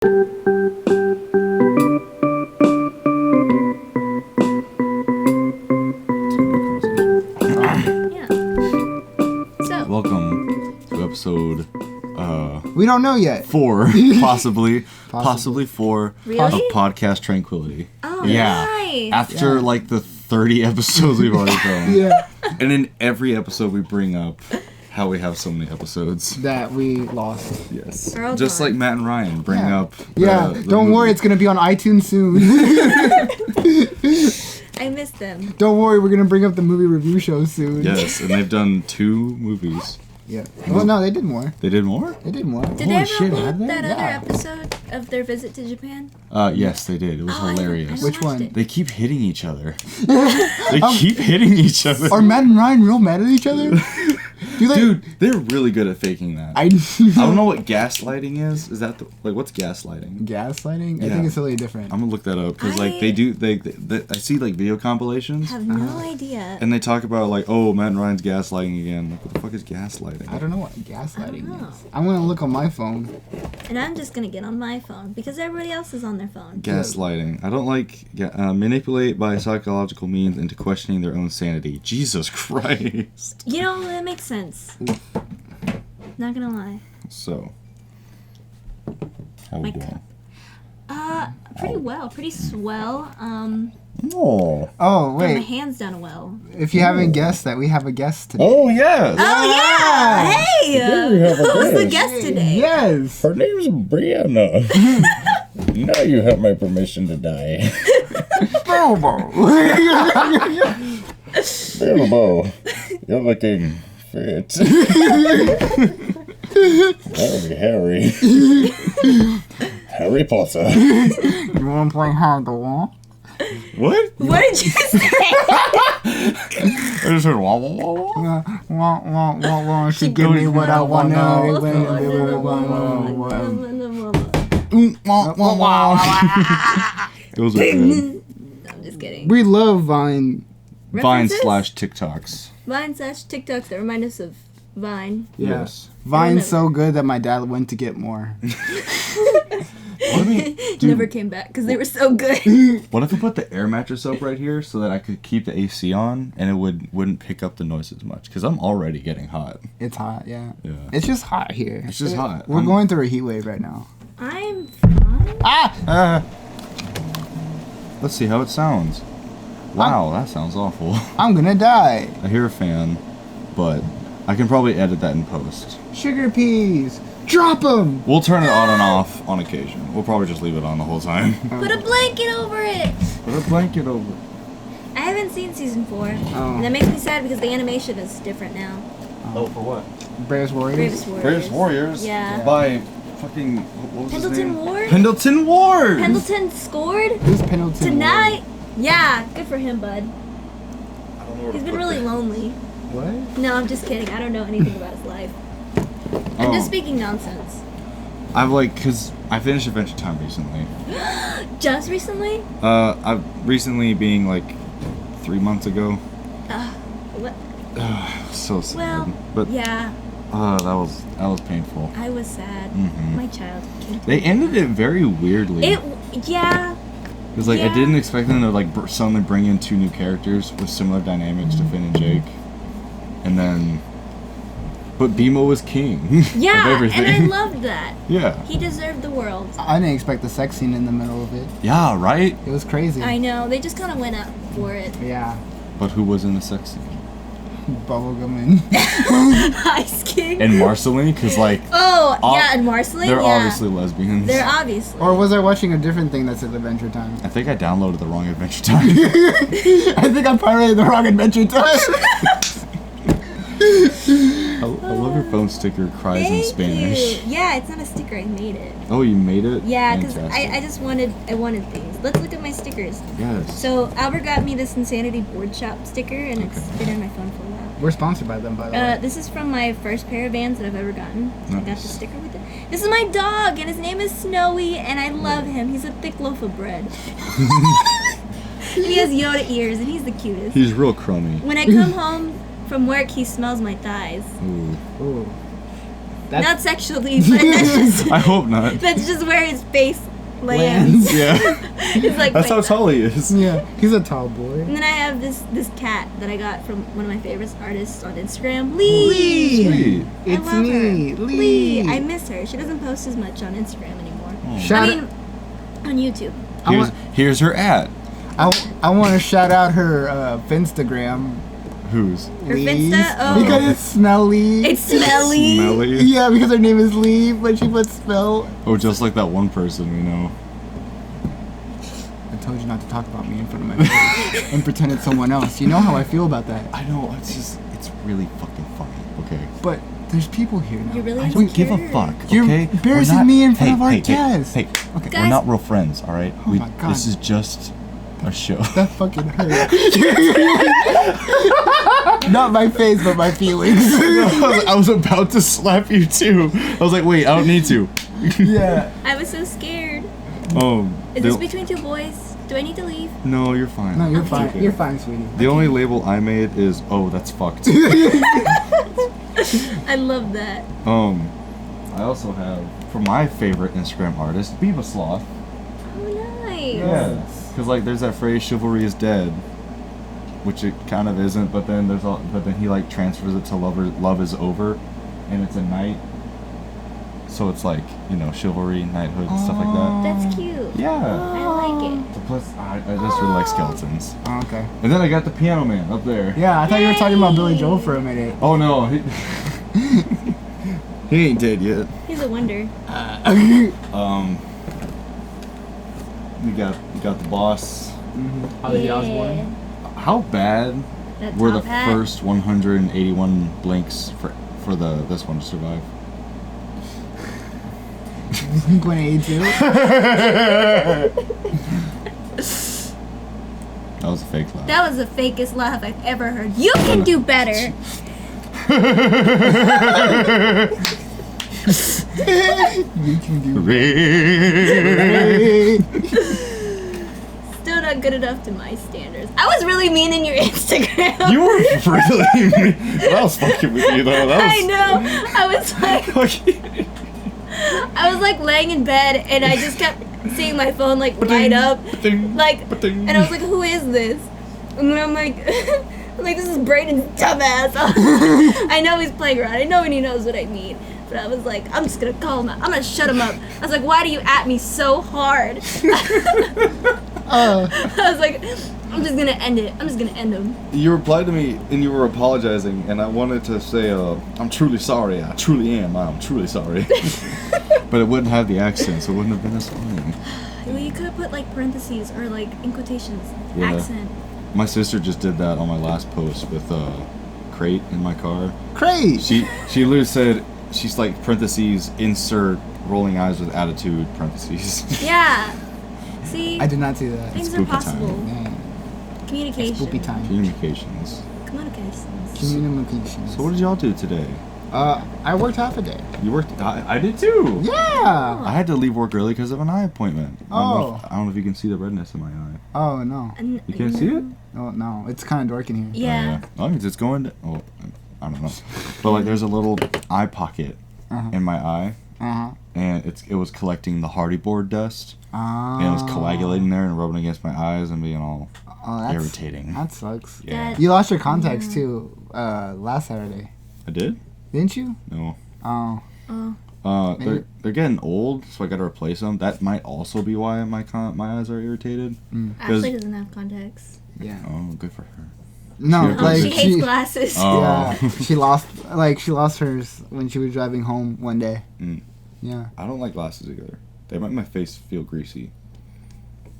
Welcome to episode we don't know yet. 4, possibly 4 Really? of Podcast Tranquility. Oh, yeah. nice. After like the 30 episodes we've already done. Yeah. And in every episode we bring up how we have so many episodes. That we lost. Yes. They're all Just gone. like Matt and Ryan bring up the Don't movie. worry, it's gonna be on iTunes soon. I missed them. Don't worry, we're gonna bring up the movie review show soon. Yes, and they've done 2 movies. Yeah. Well, no, they did more. They did more? They did more. Did Holy they ever shit, upload had they? that other Yeah. episode of their visit to Japan? Yes, they did. It was hilarious. Which one? They keep hitting each other. They keep hitting each other. Are Matt and Ryan real mad at each other? Dude, they're really good at faking that. I I don't know what gaslighting is. Is that what's gaslighting? Gaslighting? I Yeah. think it's totally different. I'm gonna look that up because like they do. They I see like video compilations Have no idea. and they talk about like, oh, Matt and Ryan's gaslighting again. Like, what the fuck is gaslighting? I don't know what gaslighting I don't know. is. I'm gonna look on my phone. And I'm just gonna get on my phone because everybody else is on their phone. Gaslighting. I don't like manipulate by psychological means into questioning their own sanity. Jesus Christ. You know, that makes sense. Not gonna lie. So, how we My doing? Pretty well. Pretty swell. Oh. Oh Got my wait, hands down well. if you haven't guessed that, we have a guest today. Oh yes. Oh yeah! Hey! Today we have a Who's the guest. guest today? Yes. Her name's Bryanane. Now you have my permission to die. Bilbo, you're looking fit. That'll be Harry. Harry Potter. You wanna play hard the wall? What? What did you say? I just heard wah wah wah wah. She give me what I wanna. Those are good. I'm just kidding. We love Vine. Vine References? /TikToks. Vine/TikToks that remind us of Vine. Yes. Vine's so good that my dad went to get more. What if Never came back because they were so good. What if I put the air mattress up right here so that I could keep the AC on and it wouldn't pick up the noise as much? Because I'm already getting hot. It's hot, yeah. Yeah. It's just hot here. It's just hot. We're going through a heat wave right now. I'm fine. Ah! Let's see how it sounds. Wow, that sounds awful. I'm gonna die. I hear a fan, but I can probably edit that in post. Sugar peas. Drop them. We'll turn it on and off on occasion. We'll probably just leave it on the whole time. Put a blanket over it. Put a blanket over. I haven't seen season 4. Oh. And that makes me sad because the animation is different now. Oh, for what? Bravest Warriors. Bravest Warriors. Bravest Warriors? Yeah. By fucking... What was his Pendleton name? Ward? Pendleton Ward! Pendleton scored Who's Pendleton? tonight. Yeah, good for him, bud. I don't know where He's to been put really that. lonely. What? No, I'm just kidding. I don't know anything about his life. I'm Oh. just speaking nonsense. I've because I finished Adventure Time recently. Just recently? I've recently being 3 months ago. What? So sad. Well, but yeah, that was painful. I was sad. Mhm. My child. They ended it very weirdly. Yeah. Because I yeah. didn't expect them to suddenly bring in 2 new characters with similar dynamics to Finn and Jake, and then, but BMO was king. Yeah, of everything. and I loved that. Yeah. He deserved the world. I didn't expect the sex scene in the middle of it. Yeah. Right. It was crazy. I know. They just kind of went up for it. Yeah. But who was in the sex scene? Bubblegum and Ice King. And Marceline, because Oh, yeah, and Marceline. they're yeah. obviously lesbians. They're obviously. Or was I watching a different thing that said Adventure Time? I think I downloaded the wrong Adventure Time. I think I pirated the wrong Adventure Time. I love your phone sticker cries in Thank Spanish. you. Yeah, it's not a sticker. I made it. Oh, you made it? Yeah, because Fantastic. I just wanted things. Let's look at my stickers. Yes. So Albert got me this Insanity Board Shop sticker, and it's been in my phone for a while. We're sponsored by them, by the way. This is from my first pair of Vans that I've ever gotten. I got the Nice. sticker with it. This is my dog, and his name is Snowy, and I love him. He's a thick loaf of bread. And he has Yoda ears, and he's the cutest. He's real crummy. When I come home from work, he smells my thighs. Ooh. Ooh. Not sexually, but I hope not. that's just where his face lands. Yeah. It's like, That's wait, how tall he is. Yeah, he's a tall boy. And then I have this cat that I got from one of my favorite artists on Instagram, Lee. Sweet. It's I love me, her. Lee. I miss her. She doesn't post as much on Instagram anymore. Shout I mean, on YouTube. Here's her at. I want to shout out her Finstagram. Whose? Her Lee's, Finsta? Oh. Because it's smelly. It's smelly. Smelly. Yeah, because her name is Lee, but she put spell. Oh, just like that one person we know. I told you not to talk about me in front of my face and pretend it's someone else. You know how I feel about that. I know. It's really fucking funny. Okay. But there's people here now. You're really I don't give a insecure. fuck. You're Okay. embarrassing We're not- me in front hey, of our hey, guests. Hey, okay. We're Guys- not real friends. All right. Oh my God. This is just a show. That fucking hurt. Not my face, but my feelings. I was about to slap you too. I was like, wait, I don't need to. Yeah. I was so scared. Is this the- between two boys? Do I need to leave? No, you're fine. No, you're Okay. fine. Okay. You're fine, sweetie. The only label I made is, oh, that's fucked. I love that. I also have, for my favorite Instagram artist, Biba Sloth. Oh, nice. Yeah. Because, like, there's that phrase, chivalry is dead. Which it kind of isn't, but then he, like, transfers it to love is over. And it's a knight. So it's like, you know, chivalry, knighthood, and stuff like that. That's cute. Yeah. I like it. So plus, I just really like skeletons. Oh, okay. And then I got the Piano Man up there. Yeah, I thought you were talking about Billy Yay. Joel for a minute. Oh no, he ain't dead yet. He's a wonder. We got the boss. Ozzy Yeah. Osbourne. How bad That were the top hat. first 181 blinks for this one to survive? Blink-182. That was a fake laugh. That was the fakest laugh I've ever heard. You can do better. You can do Still not good enough to my standards. I was really mean in your Instagram. You were really mean. I was fucking with you though. I know. I was like laying in bed and I just kept seeing my phone like light up. Like, and I was like, who is this? And then I'm like, this is Brayden's dumbass. I know he's playing around. I know and he knows what I mean. But I was like, I'm just gonna call him out. I'm gonna shut him up. I was like, why do you at me so hard? I was like, I'm just gonna end it. I'm just gonna end him. You replied to me and you were apologizing, and I wanted to say, I'm truly sorry. I truly am. I'm truly sorry. But it wouldn't have the accent, so it wouldn't have been as funny. Well, you could have put like parentheses or like in quotations. Yeah. Accent. My sister just did that on my last post with crate in my car. Crate. She literally said, she's like, parentheses, insert rolling eyes with attitude, parentheses. Yeah. See? I did not see that. Things are Spooky possible. time. Yeah. Communication. Spoopy time. Communications. Communications. Communications. So what did y'all do today? I worked half a day. You worked? I did too. Yeah. I had to leave work early because of an eye appointment. I Oh. don't know if you can see the redness in my eye. Oh no. You can't see it? Oh no. It's kind of dark in here. Yeah. Oh, yeah. It's going to, oh, I don't know. But like there's a little eye pocket in my eye. And it was collecting the hardy board dust. And it was coagulating there and rubbing against my eyes and being all irritating. That sucks. Yeah. You lost your contacts too last Saturday, I did? didn't you? No. Oh. They're getting old, so I gotta replace them. That might also be why my eyes are irritated. Ashley doesn't have contacts. Yeah. Oh, good for her. No, She- like she hates glasses. Oh. Yeah, she lost hers when she was driving home one day. Mm. Yeah. I don't like glasses either. They make my face feel greasy.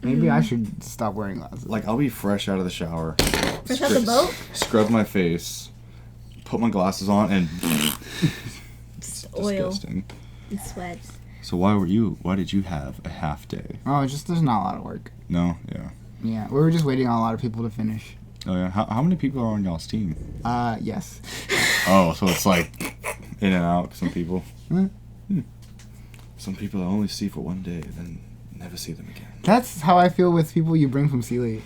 Maybe I should stop wearing glasses. Like I'll be fresh out of the shower, Fresh out the boat? scrub my face, put my glasses on, and it's oil. disgusting. And sweats. So why did you have a half day? Oh, just there's not a lot of work. No, yeah. Yeah, we were just waiting on a lot of people to finish. Oh yeah. How many people are on y'all's team? Yes. Oh, so it's like in and out. Some people. Hmm. Some people I only see for one day, then never see them again. That's how I feel with people you bring from Sealy.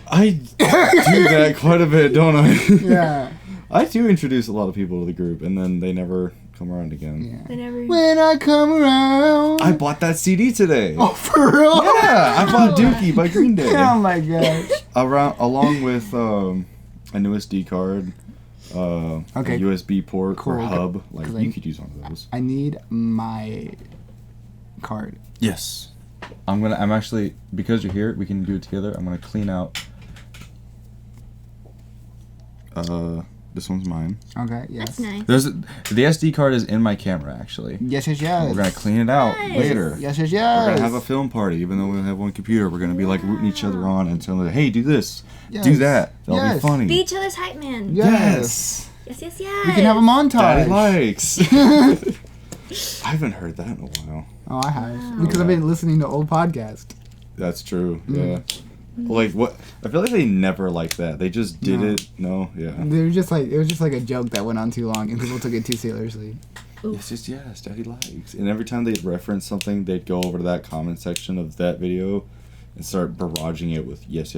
I do that quite a bit, don't I? Yeah. I do introduce a lot of people to the group, and then they never come around again. Yeah. Whenever. When I come around. I bought that CD today. Oh, for real? Yeah, I bought Dookie by Green Day. Oh my gosh. Along with a new SD card, Okay. a USB port Cool. or hub. Like 'Cause you could use one of those. I need my card. Yes. I'm actually, because you're here, we can do it together. I'm gonna clean out. This one's mine. Okay, yes. That's nice. The SD card is in my camera actually. Yes, yes, yes. We're gonna clean it out Nice. later. Yes, yes, We're yes. gonna have a film party, even though we only have one computer. We're gonna be like rooting each other on and telling them, "Hey, do this, Yes. do that." That'll Yes. be funny. Be each other's hype man. Yes. Yes, yes, yes. We can have a montage. Daddy likes. I haven't heard that in a while. Oh, I have. Wow. Because I've been listening to old podcasts. That's true. Mm. Yeah. Like what? I feel like they never liked that. They just did No. it. No. Yeah. They were just like, it was just like a joke that went on too long and people took it too seriously. Yes, Daddy likes. And every time they'd reference something, they'd go over to that comment section of that video and start barraging it with yes,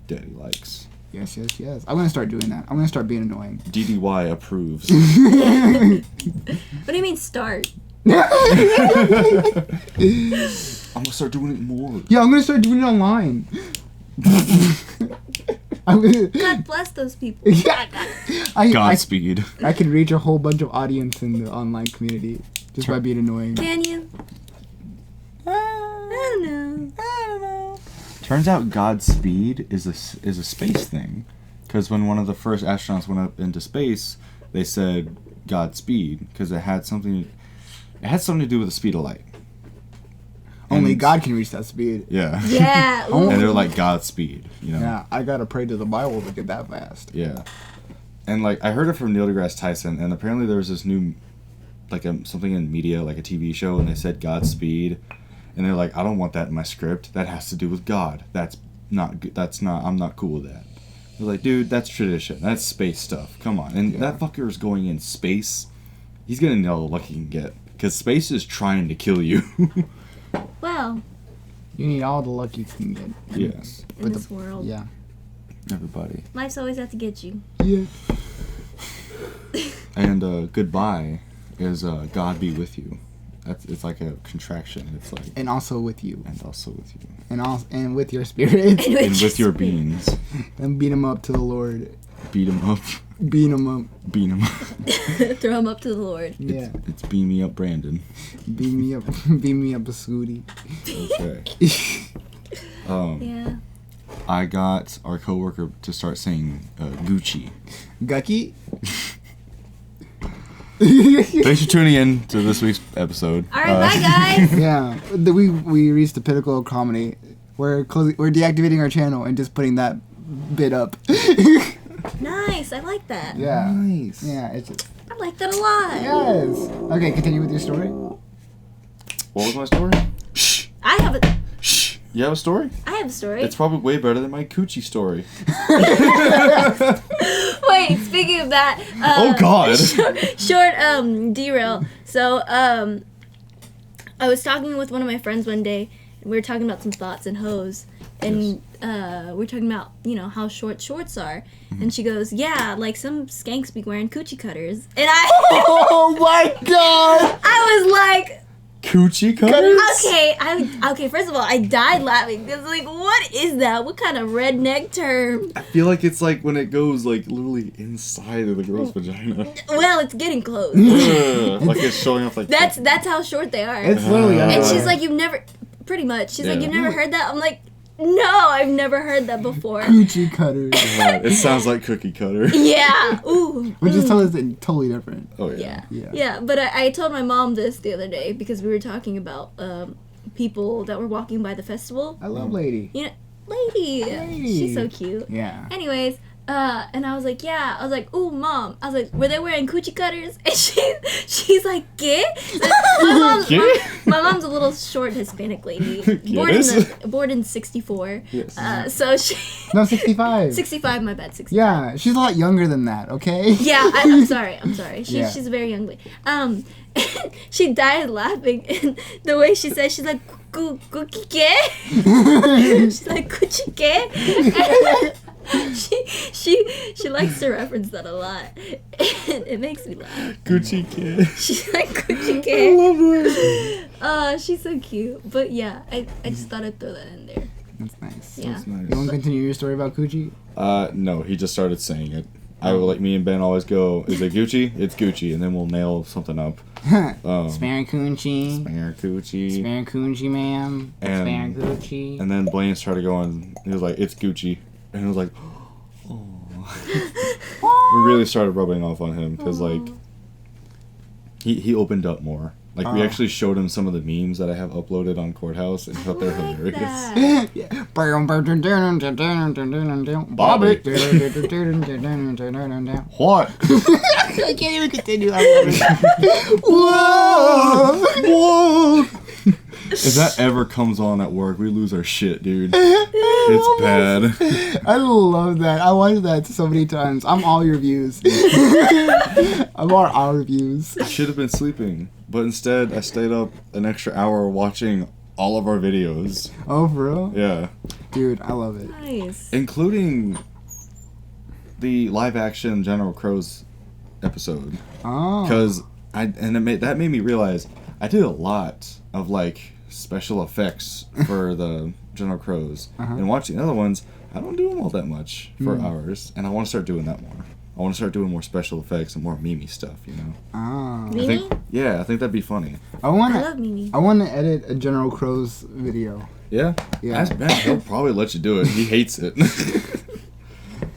Daddy likes. Yes, yes, yes. I'm going to start doing that. I'm going to start being annoying. DDY approves. What do you mean start? I'm gonna start doing it more. Yeah, I'm going to start doing it online. I'm gonna, God bless those people. yeah. I Godspeed. I can reach a whole bunch of audience in the online community just by being annoying. Can you? I don't know. Turns out Godspeed is a space thing, because when one of the first astronauts went up into space, they said Godspeed because it had something to do with the speed of light. Only And- God can reach that speed. Yeah. Yeah. Ooh. And they're like Godspeed, you know. Yeah, I gotta pray to the Bible to get that fast. Yeah. And like I heard it from Neil deGrasse Tyson, and apparently there was this new, like something in media, like a TV show, and they said Godspeed, and they're like, I don't want that in my script. That has to do with God. That's not good. I'm not cool with that. They're like, dude, that's tradition. That's space stuff. Come on. And that fucker is going in space. He's gonna know what he can get, because space is trying to kill you. Well, You need all the luck you can get. Yes. in this world, Yeah. Everybody. life's always out to get you. Yeah. And goodbye is God be with you. It's like a contraction. It's like And also with you. and also with you. And with your spirit. And with your beans. And beat him up to the Lord. Beat him up. Beat him up. Beat him up. Throw him up to the Lord. Yeah. It's beam me up, Brandon. Beat me up. Beat me up a scooty. Okay. Yeah. I got our coworker to start saying Gucci. Gucky? Thanks for tuning in to this week's episode. All right, bye guys. Yeah. We reached the pinnacle of comedy. We're deactivating our channel and just putting that bit up. Nice. I like that. Yeah. Nice. Yeah, it's just, I like that a lot. yes. Okay, continue with your story. What was my story? Shh. I have a Shh. You have a story? story. It's probably way better than my coochie story. Wait, speaking of that. Oh, God. Short derail. So I was talking with one of my friends one day, and we were talking about some thoughts and hoes, and we were talking about how short shorts are, and she goes, yeah, like some skanks be wearing coochie cutters, and Oh my god! I was like, Coochie cutters? okay. First of all, I died laughing because like, what is that? What kind of redneck term? I feel like it's like when it goes like literally inside of the girl's vagina. Well, it's getting close. Ugh, like it's showing off like That's how short they are. It's literally And everywhere. she's like, you've never, pretty much. She's like, Yeah. you've never heard that? I'm like, no, I've never heard that before. Coochie cutters. It sounds like cookie cutter. Yeah. Ooh. Which is totally different. Oh yeah. Yeah. Yeah. Yeah. But I told my mom this the other day because we were talking about people that were walking by the festival. I love Lady. Lady. She's so cute. Yeah. Anyways, and I was like, yeah. I was like, ooh, mom. I was like, were they wearing coochie cutters? And she's like, ¿qué? My mom's a little short Hispanic lady, born in '64. Yes. So she No, 65. 65. My bad, 65. Yeah, she's a lot younger than that, okay? Yeah, I'm sorry. Yeah. She's a very young lady. She died laughing, and the way she said, she's like, "Cookie qué?" She's like, "Coochie qué?" she likes to reference that a lot. And it makes me laugh. Gucci kid. She's like Gucci I kid. love her. Oh, she's so cute. But yeah, I just thought I'd throw that in there. That's nice. Yeah. That's nice. You want to continue your story about Gucci? No, he just started saying it. I will, like, me and Ben always go, is it Gucci? It's Gucci, and then we'll nail something up. Sparacucci. Gucci. Sparacucci, ma'am. And- Sparacucci. And then Blaine started going, he was like, it's Gucci. And he was like, oh. We really started rubbing off on him, because, like, he opened up more. Like, we actually showed him some of the memes that I have uploaded on Courthouse, and he thought they're hilarious. That. Yeah. Bobby. What? I can't even continue. I love it. Whoa! Whoa! If that ever comes on at work, we lose our shit, dude. It's bad. I love that. I watched that so many times. I'm all your views. I'm all our views. I should have been sleeping, but instead I stayed up an extra hour watching all of our videos. Oh, for real? Yeah. Dude, I love it. Nice. Including the live action General Crows episode. Oh. Because that made me realize I did a lot of, like, special effects for the General Crows. And watching the other ones, I don't do them all that much for hours. And I want to start doing that more. I want to start doing more special effects and more Mimi stuff, you know? Oh. Mimi? I think that'd be funny. I I want love Mimi. to edit a General Crows video. Yeah? Yeah. Ask Ben, he'll probably let you do it. He hates it.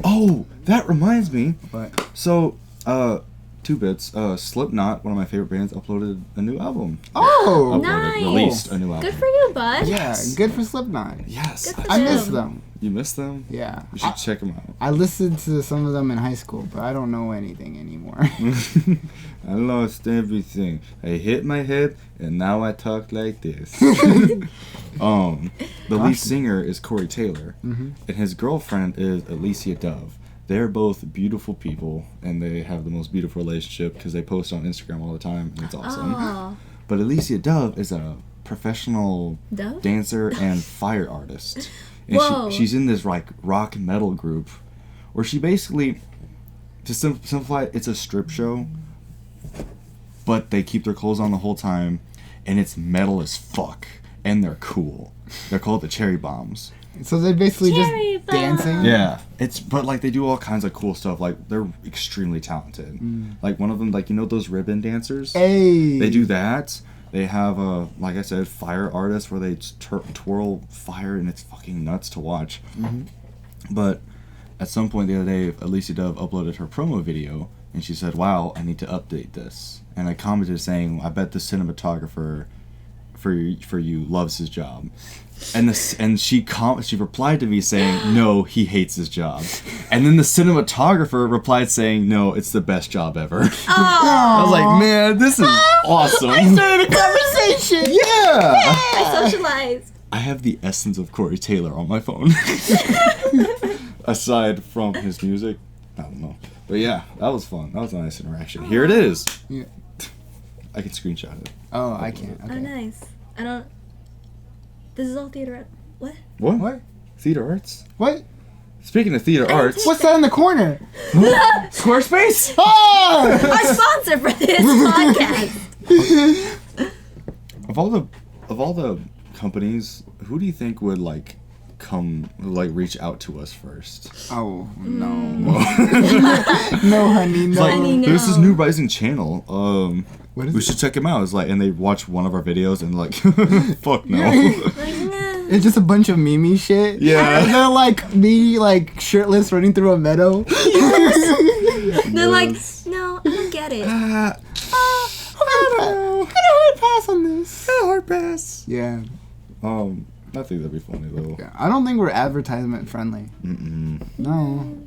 Oh, that reminds me. But So, 2 bits. Slipknot, one of my favorite bands, uploaded a new album. oh, Nice. Released a new album. Good for you, bud. yeah, good for Slipknot. Yes. Good for I miss them. them. You miss them? Yeah. You should check them out. I listened to some of them in high school, but I don't know anything anymore. I lost everything. I hit my head, and now I talk like this. The lead singer is Corey Taylor, and his girlfriend is Alicia Dove. They're both beautiful people, and they have the most beautiful relationship because they post on Instagram all the time, and it's awesome. Oh. But Alicia Dove is a professional Dove? dancer and fire artist. And Whoa. she's in this like rock metal group where she basically, to simplify it, it's a strip show, but they keep their clothes on the whole time, and it's metal as fuck, and they're cool. They're called the Cherry Bombs. So they're basically Cherry just bomb. dancing? Yeah, but like they do all kinds of cool stuff. Like they're extremely talented. Like one of them, like, you know those ribbon dancers? Hey. They do that. They have like I said, fire artists where they twirl fire, and it's fucking nuts to watch. But at some point the other day, Alicia Dove uploaded her promo video, and she said, "Wow, I need to update this." And I commented saying, "I bet the cinematographer for you loves his job." And she replied to me saying, "No, he hates his job." And then the cinematographer replied saying, "No, it's the best job ever." I was like, "Man, this is awesome." I started a conversation. Yeah. I socialized. I have the essence of Corey Taylor on my phone. Aside from his music, I don't know. But yeah, that was fun. That was a nice interaction. Here it is. Yeah. I can screenshot it. Oh, I can't. Oh, Okay. nice. I don't. This is all theater. What? What? Theater arts? What? Speaking of theater arts, What's that in the corner? Squarespace? Oh! Our sponsor for this podcast. Of all the companies, who do you think would reach out to us first? Oh, no. No, honey, no. Like, Honey, no. there's this new rising channel. What is We it? should check them out. It's like, and they watch one of our videos and like, fuck no. Like, nah. It's just a bunch of Mimi shit. Yeah. And they're like me, like shirtless, running through a meadow. They're like, no, I don't get it. Ah, I don't know. Got a hard pass on this. hard pass. Yeah. I think that'd be funny though. Yeah. I don't think we're advertisement friendly. Mm-mm. No.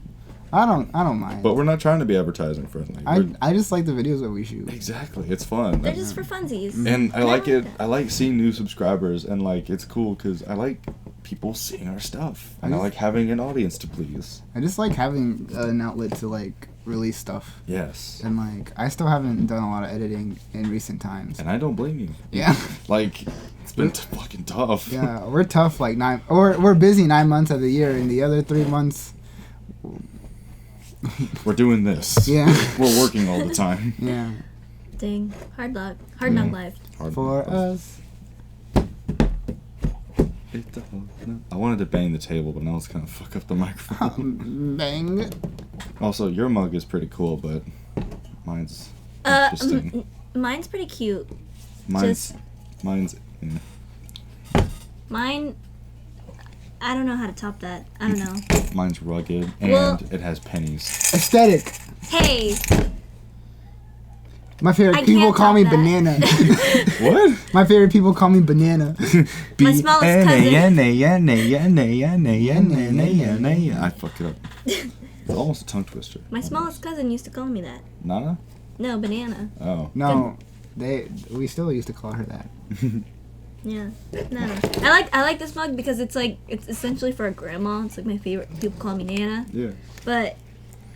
I don't mind. But we're not trying to be advertising friendly. I just like the videos that we shoot. Exactly, it's fun. They're just for funsies. And I like it. I like seeing new subscribers, and like it's cool because I like people seeing our stuff, and I like having an audience to please. I just like having an outlet to like release stuff. Yes. And like I still haven't done a lot of editing in recent times. And I don't blame you. Yeah. Like it's been fucking tough. Yeah, we're tough like we're busy 9 months of the year, and the other 3 months We're doing this. Yeah. We're working all the time. Yeah. Dang. Hard luck. Hard knock life. Hard For luck. us. I wanted to bang the table, but now it's gonna fuck up the microphone. Bang. Also, your mug is pretty cool, but mine's interesting. Mine's pretty cute. Mine's. Mine, I don't know how to top that. I don't know. Mine's rugged and Well- it has pennies. Aesthetic. Hey, My favorite I people can't call top me that. Banana. What? My favorite people call me Banana. My smallest cousin- I fucked it up. It's almost a tongue twister. my smallest cousin used to call me that. Nana? No, Banana. Oh. No, we still used to call her that. Yeah. No. I like this mug because it's essentially for a grandma. It's like my favorite. People call me Nana. Yeah. But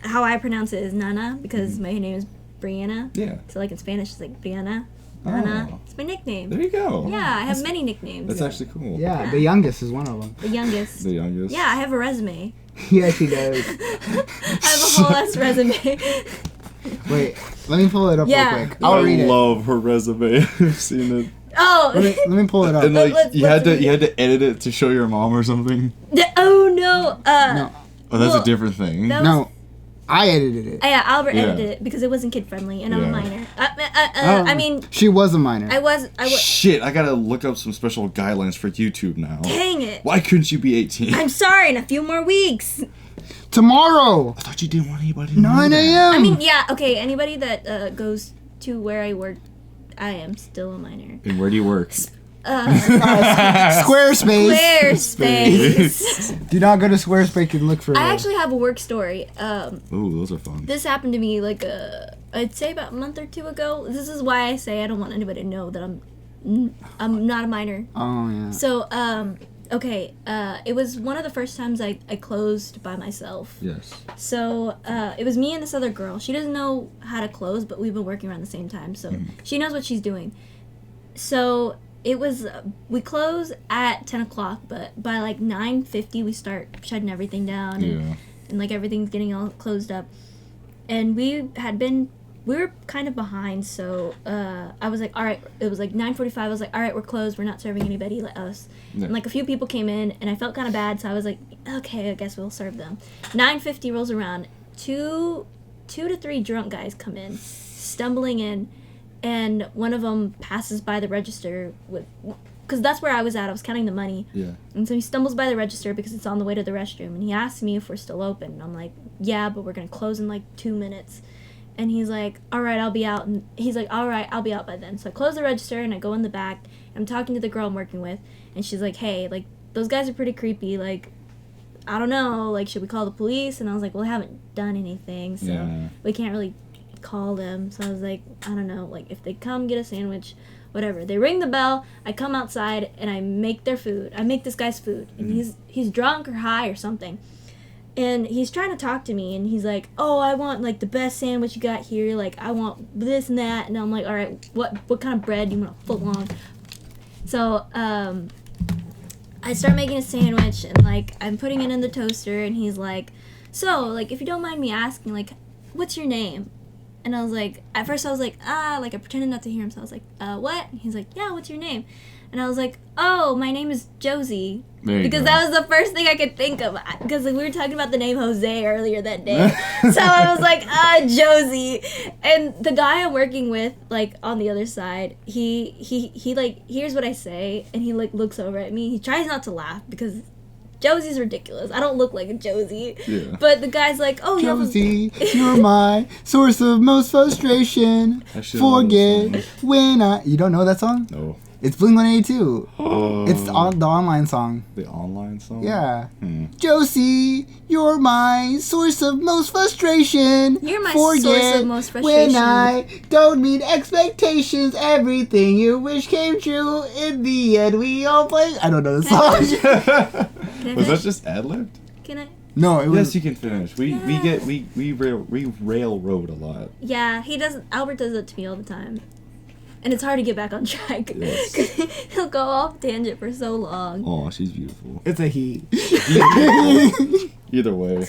how I pronounce it is Nana because my name is Bryanane. Yeah. So like in Spanish it's like Brianna. Nana. Oh. It's my nickname. There you go. Yeah, I have many nicknames. That's actually cool. Yeah, the youngest is one of them. The youngest. The youngest. Yeah, I have a resume. Yeah, she does. I have a whole ass resume. Wait, let me pull it up Yeah. real quick. I'll read it. love her resume. I've seen it. Oh. Let me pull it up. And like Let's you had read to edit it to show your mom or something. Oh no. No, Oh, that's Well, a different thing. that- no, I edited it. Yeah, Albert Yeah. edited it because it wasn't kid friendly and I'm Yeah. a minor. Oh, I mean, she was a minor. I was. Shit, I gotta look up some special guidelines for YouTube now. Dang it. Why couldn't you be 18? I'm sorry. In a few more weeks. Tomorrow, I thought you didn't want anybody to 9 know that. a.m. I mean, yeah. Okay. Anybody that goes to where I work, I am still a minor. And where do you work? Squarespace. Squarespace. Do not go to Squarespace and look for. I actually have a work story. Ooh, those are fun. This happened to me like I'd say about a month or two ago. This is why I say I don't want anybody to know that I'm not a minor. Oh yeah. So okay, it was one of the first times I closed by myself. Yes. So it was me and this other girl. She doesn't know how to close, but we've been working around the same time, so she knows what she's doing. So it was we close at 10 o'clock, but by like 9:50 we start shutting everything down, and like everything's getting all closed up. And we were kind of behind, so I was like, all right. It was like 9:45. I was like, all right, we're closed. We're not serving anybody. Let us. Yeah. And like a few people came in, and I felt kind of bad, so I was like, okay, I guess we'll serve them. 9:50 rolls around. Two to three drunk guys come in, stumbling in, and one of them passes by the register because that's where I was at. I was counting the money. Yeah. And so he stumbles by the register because it's on the way to the restroom, and he asks me if we're still open. And I'm like, yeah, but we're gonna close in like 2 minutes. And he's like, all right, I'll be out. And he's like, all right, I'll be out by then. So I close the register and I go in the back. I'm talking to the girl I'm working with, and she's like, hey, like those guys are pretty creepy. Like, I don't know, like should we call the police? And I was like, well, I haven't done anything, so we can't really call them. So I was like, I don't know, like if they come get a sandwich, whatever. They ring the bell. I come outside and I make their food. I make this guy's food, and he's drunk or high or something. And he's trying to talk to me, and he's like, oh, I want, like, the best sandwich you got here. Like, I want this and that. And I'm like, all right, what kind of bread do you want, a foot long? So, I start making a sandwich, and, like, I'm putting it in the toaster, and he's like, so, like, if you don't mind me asking, like, what's your name? And I was like, at first I was like, like, I pretended not to hear him. So I was like, what? And he's like, yeah, what's your name? And I was like, oh, my name is Josie. Because that was the first thing I could think of. Because like, we were talking about the name Jose earlier that day. So I was like, Josie. And the guy I'm working with, like, on the other side, he like, hears what I say, and he, like, looks over at me. He tries not to laugh because Josie's ridiculous. I don't look like a Josie. Yeah. But the guy's like, oh, Josie, you're my source of most frustration. Forget when I... You don't know that song? No. It's Blink-182. It's the online song. The online song? Yeah. Josie, you're my source of most frustration. You're my source of most frustration. When I don't meet expectations, everything you wish came true. In the end, we all play... I don't know the song. Was that just ad-libbed? Can I? No, it was... Yes, you can finish. We railroad a lot. Yeah, he does. Albert does it to me all the time. And it's hard to get back on track. Yes. He'll go off tangent for so long. Oh, she's beautiful. It's a he. Either way.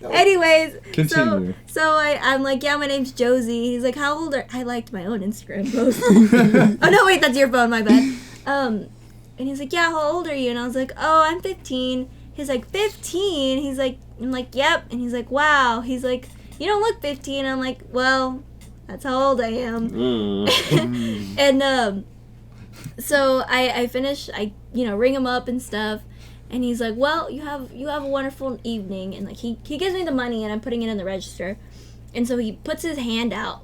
Anyways, Continue. so I'm like, yeah, my name's Josie. He's like, how old are... I liked my own Instagram post. Oh, no, wait, that's your phone, my bad. And he's like, yeah, how old are you? And I was like, oh, I'm 15. He's like, 15? He's like, I'm like, yep. And he's like, wow. He's like, you don't look 15. I'm like, well, that's how old I am. And so I finish, I ring him up and stuff. And he's like, well, you have a wonderful evening. And like he gives me the money and I'm putting it in the register. And so he puts his hand out,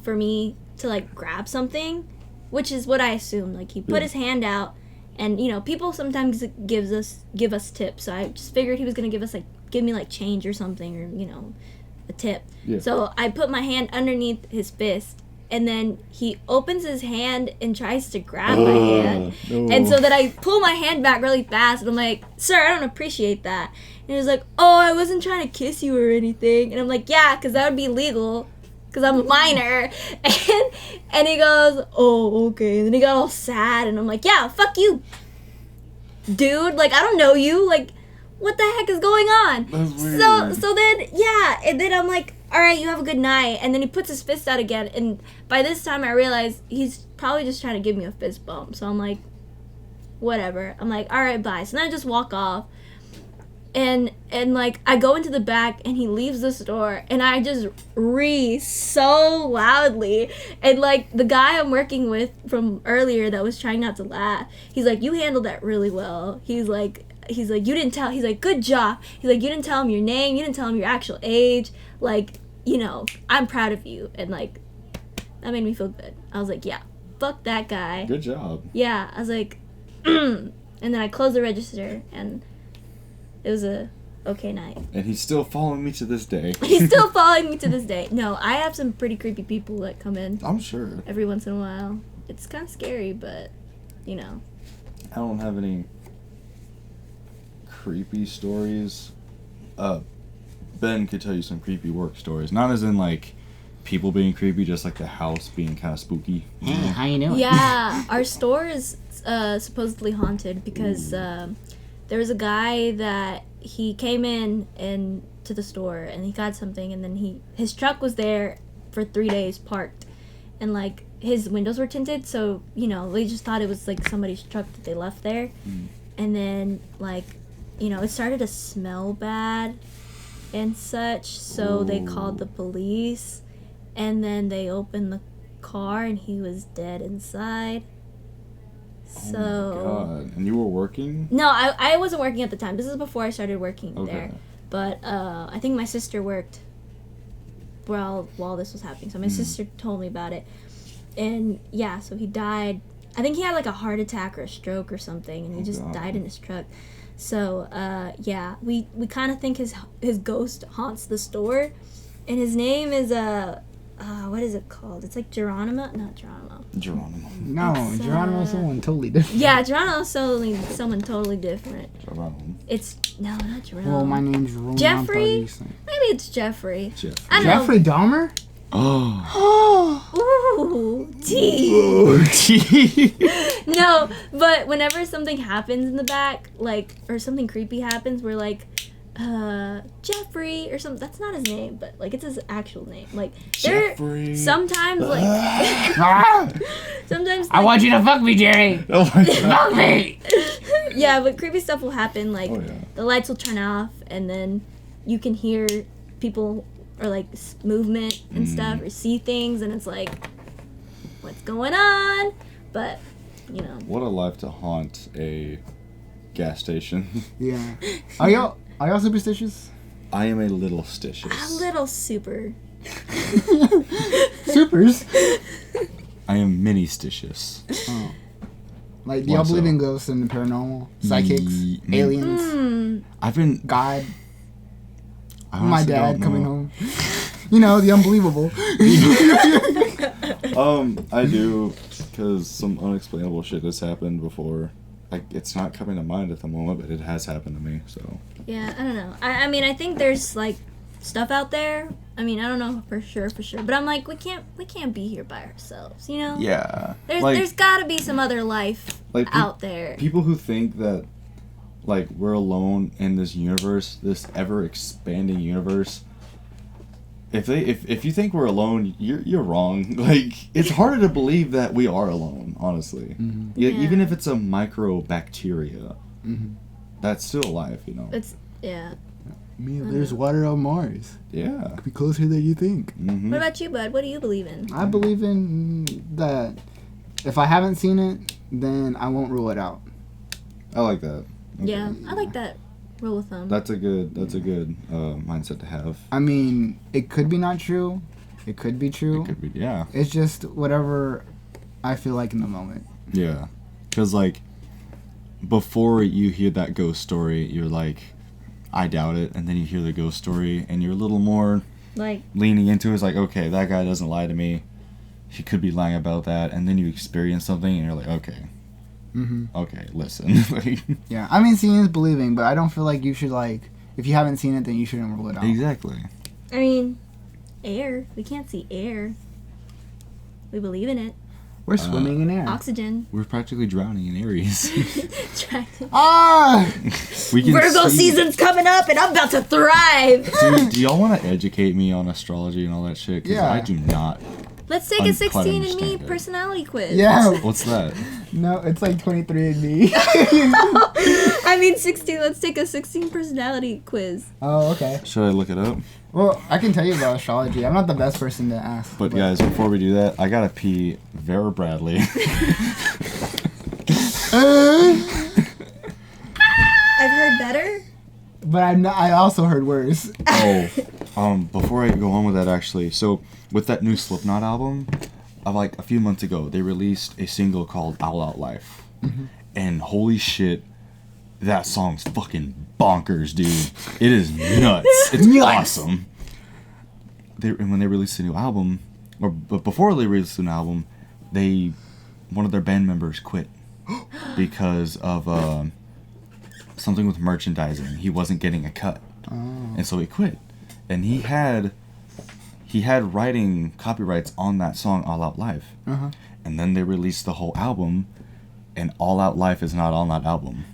for me to like grab something, which is what I assumed. Like he put his hand out, and people sometimes give us tips. So I just figured he was gonna give me like change or something, or a tip. Yeah. So I put my hand underneath his fist. And then he opens his hand and tries to grab my hand. No. And so then I pull my hand back really fast. And I'm like, sir, I don't appreciate that. And he was like, oh, I wasn't trying to kiss you or anything. And I'm like, yeah, because that would be illegal. Because I'm a minor. And he goes, oh, okay. And then he got all sad. And I'm like, yeah, fuck you, dude. Like, I don't know you. Like, what the heck is going on? That's weird. So then, yeah. And then I'm like, all right, you have a good night. And then he puts his fist out again. And by this time, I realize he's probably just trying to give me a fist bump. So I'm like, whatever. I'm like, all right, bye. So then I just walk off. And like, I go into the back, and he leaves the store. And I just so loudly. And, like, the guy I'm working with from earlier that was trying not to laugh, he's like, you handled that really well. He's like, you didn't tell. He's like, good job. He's like, you didn't tell him your name. You didn't tell him your actual age. Like, I'm proud of you. And, like, that made me feel good. I was like, yeah, fuck that guy. Good job. Yeah. I was like, and then I closed the register, and it was a okay night. And he's still following me to this day. He's still following me to this day. No, I have some pretty creepy people that come in. I'm sure. Every once in a while. It's kind of scary, but, I don't have any creepy stories. Ben could tell you some creepy work stories. Not as in, like, people being creepy, just, like, the house being kind of spooky. Hey, how you doing? Yeah, our store is supposedly haunted because there was a guy that he came in to the store and he got something, and then his truck was there for 3 days parked. And, like, his windows were tinted, so, they just thought it was, like, somebody's truck that they left there. And then, like, it started to smell bad and such, so they called the police, and then they opened the car, and he was dead inside. So, oh my God. And you were working? No, I wasn't working at the time. This is before I started working there. But I think my sister worked while this was happening, so my sister told me about it. And yeah, so he died. I think he had like a heart attack or a stroke or something, and he just died in his truck. So, yeah, we kind of think his ghost haunts the store, and his name is, what is it called? It's like Geronimo? Not Geronimo. Geronimo. No, Geronimo's someone totally different. Yeah, Geronimo's someone totally different. Geronimo. No, not Geronimo. Well, my name's Roman. Jeffrey? Maybe it's Jeffrey. Jeffrey Dahmer? Oh. Ooh, tea. No, but whenever something happens in the back, like, or something creepy happens, we're like, Jeffrey or something. That's not his name, but like it's his actual name. Like Jeffrey. Sometimes like sometimes like, I want you to fuck me, Jerry. Oh my God. Fuck me. Yeah, but creepy stuff will happen. Like the lights will turn off, and then you can hear people or like movement and stuff, or see things, and it's like, what's going on? But what a life to haunt a gas station. Yeah. Are y'all superstitious? I am a little stitious. A little super. Supers? I am mini stitious. Oh. Like, do y'all believe in ghosts and the paranormal? Psychics? Aliens? I've been... God? My dad coming home. The unbelievable. I do, because some unexplainable shit has happened before. Like, it's not coming to mind at the moment, but it has happened to me, so... Yeah, I don't know. I mean, I think there's, like, stuff out there. I mean, I don't know for sure, but I'm like, we can't be here by ourselves, you know? Yeah. There's gotta be some other life out there. People who think that, like, we're alone in this universe, this ever-expanding universe, if you think we're alone, you're wrong. Like, it's harder to believe that we are alone, honestly. Mm-hmm. Yeah, even if it's a microbacteria, that's still alive, you know? Yeah. I mean, there's water on Mars. Yeah. It could be closer than you think. Mm-hmm. What about you, bud? What do you believe in? I believe in that if I haven't seen it, then I won't rule it out. I like that. Yeah, I like that rule of thumb. That's a good mindset to have. I mean, it could be not true. It could be true. It could be, yeah. It's just whatever I feel like in the moment. Yeah. Because, like, before you hear that ghost story, you're like, I doubt it. And then you hear the ghost story, and you're a little more like leaning into it. It's like, okay, that guy doesn't lie to me. He could be lying about that. And then you experience something, and you're like, okay. Okay, listen. Like, yeah, I mean, seeing is believing, but I don't feel like you should, like, if you haven't seen it, then you shouldn't rule it out. exactly. I mean, air. We can't see air. We believe in it. We're swimming in air. Oxygen. We're practically drowning in Aries. Ah! We can Virgo see- season's coming up, and I'm about to thrive. Dude, do y'all want to educate me on astrology and all that shit? Because Yeah. I do not. Let's take a Quite 16 and me understand it. personality quiz. Yeah. What's that? No, it's like 23andMe. I mean 16. Let's take a 16 personality quiz. Oh, okay. Should I look it up? Well, I can tell you about astrology. I'm not the best person to ask. But guys, before we do that, I gotta pee very badly. I've heard better. But I also heard worse. Before I go on with that, actually, so with that new Slipknot album, like a few months ago, they released a single called "All Out Life," and holy shit, that song's fucking bonkers, dude. It is nuts. It's awesome. When they released the new album, but before they released the new album, one of their band members quit because of something with merchandising. He wasn't getting a cut, and so he quit. And he had writing copyrights on that song "All Out Life," and then they released the whole album, and "All Out Life" is not on that album,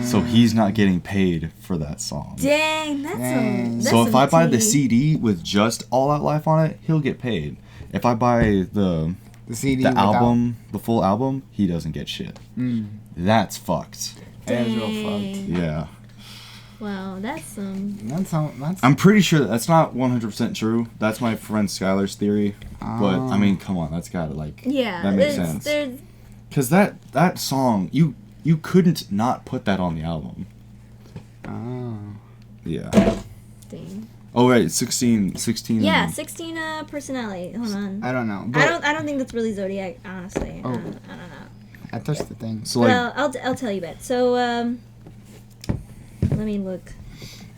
so he's not getting paid for that song. Dang, that's So if I buy the tea. CD with just "All Out Life" on it, he'll get paid. If I buy the CD, the album, the full album, he doesn't get shit. That's fucked. That is real Dang. fucked. Yeah. Wow, that's That's I'm pretty sure that's not 100% true. That's my friend Skylar's theory. But, I mean, come on. That's gotta, like... yeah. That makes there's- sense. Because that song, you couldn't not put that on the album. Oh. Yeah. Dang. Oh, right. 16... Yeah, 16 personality. Hold on. I don't know. But I don't think that's really zodiac, honestly. Oh. I don't know. I touched the thing. So, like, Well, I'll tell you about. So let me look.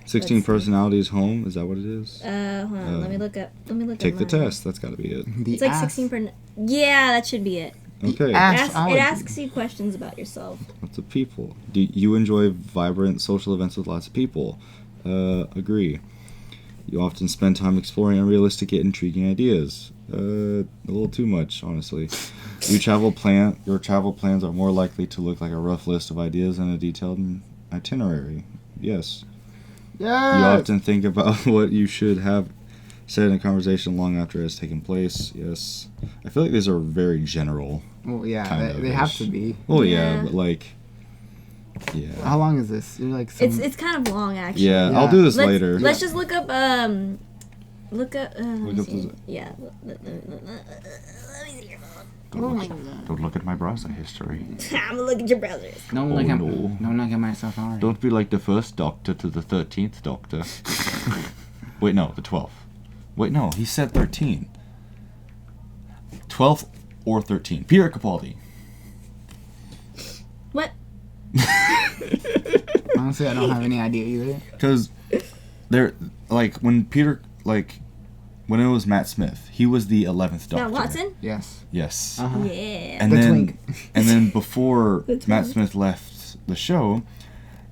16 let's see. personalities home? Is that what it is? Hold on. Let me look up. Take the mine. test. That's gotta be it. It's like 16 per. Yeah, that should be it. Okay. It Astrology. asks you questions about yourself. Lots of people. Do you enjoy vibrant social events with lots of people? Agree. You often spend time exploring unrealistic yet intriguing ideas. A little too much, honestly. Your travel plans are more likely to look like a rough list of ideas than a detailed itinerary. Yes. Yeah. You often think about what you should have said in a conversation long after it has taken place. Yes. I feel like these are very general. Well, yeah, kind they have of-ish. to be. Well, yeah, Yeah. but like, yeah. How long is this? You're like some, It's kind of long actually. Yeah, Yeah. I'll do this Let's, later. Let's just look up. Look up. Let me up see. the- Yeah. Let me see your phone. Don't look at my browser history. I'm gonna look at your browsers. Don't Oh, look at no. don't look at my Safari. Don't be like the first Doctor to the 13th Doctor. Wait, no, the 12th. Wait, no, he said 13. 12th or 13. Peter Capaldi. What? Honestly, I don't have any idea either. Because they're, like, when it was Matt Smith, he was the 11th Doctor. Matt Watson? Yes. Yes. Uh-huh. Yeah. And The then, twink. and then before The Matt twink. Smith left the show,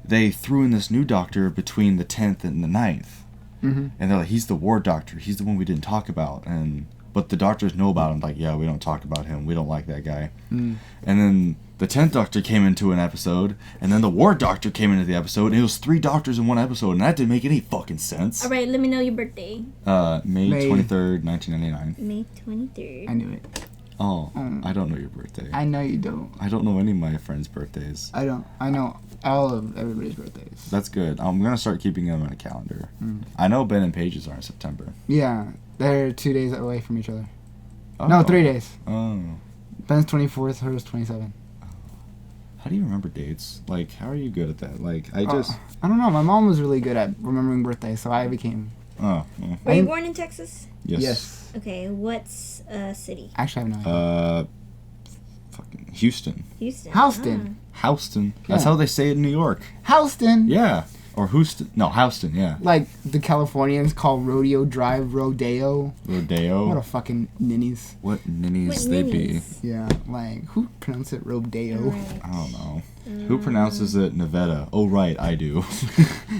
they threw in this new Doctor between the 10th and the 9th. Mm-hmm. And they're like, he's the war doctor. He's the one we didn't talk about. But the doctors know about him. Like, yeah, we don't talk about him. We don't like that guy. Mm. And then the 10th Doctor came into an episode, and then the War Doctor came into the episode, and it was 3 doctors in one episode, and that didn't make any fucking sense. All right, let me know your birthday. May 23rd, 1999. May 23rd. I knew it. Oh, I don't know your birthday. I know you don't. I don't know any of my friends' birthdays. I don't. I know all of everybody's birthdays. That's good. I'm going to start keeping them in a calendar. Mm. I know Ben and Paige's are in September. Yeah, they're 2 days away from each other. Oh. No, 3 days. Oh. Ben's 24th, hers 27. How do you remember dates? Like, how are you good at that? Like, I just... I don't know. My mom was really good at remembering birthdays, so I became... Oh. Were you born in Texas? Yes. Okay, what's a city? Actually, I have no idea. Fucking Houston. Houston. Houston. That's Yeah. how they say it in New York. Houston. Yeah. Or Houston. No, Houston, yeah. Like the Californians call Rodeo Drive Rodeo. Rodeo. What a fucking ninnies. What ninnies they be. Yeah, like, who pronounced it Rodeo? Right. I don't know. Who pronounces it Nevada? Oh, right, I do.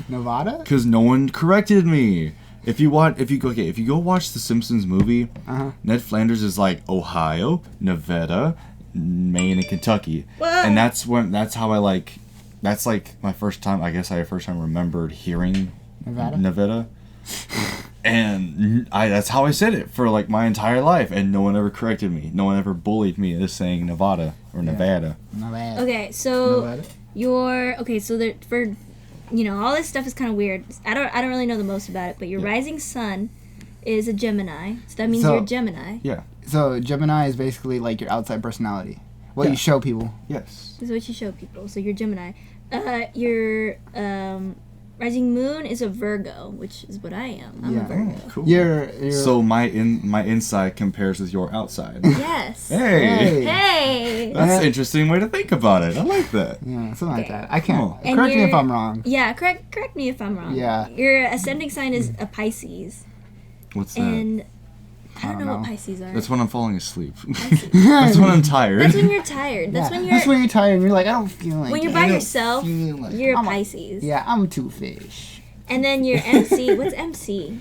Nevada? Because no one corrected me. If you go watch the Simpsons movie, Ned Flanders is like Ohio, Nevada, Maine, and Kentucky, Whoa. and that's how I like. That's like my first time. I guess I first time remembered hearing Nevada, and that's how I said it for like my entire life, and no one ever corrected me. No one ever bullied me as saying Nevada or Nevada. Nevada. Okay, so Nevada? for all this stuff is kind of weird. I don't really know the most about it, but your rising sun is a Gemini, so that means you're a Gemini. Yeah. So Gemini is basically like your outside personality. What you show people. Yes. This is what you show people. So you're Gemini. Your rising moon is a Virgo, which is what I am. I'm a Virgo. Oh, cool. You're So my inside compares with your outside. Yes. Hey. Hey. That's an interesting way to think about it. I like that. Yeah, something like that. I can't. Oh. And Correct me if you're- I'm wrong. Yeah, correct me if I'm wrong. Yeah. Your ascending sign is a Pisces, What's that? and I don't don't know what know. Pisces are. That's when I'm falling asleep. That's when I'm tired. That's when you're tired. That's when you're tired and you're like, I don't feel like when you're it. by I don't yourself. feel like You're a I'm Pisces. Yeah, I'm two fish. And then your MC. What's MC?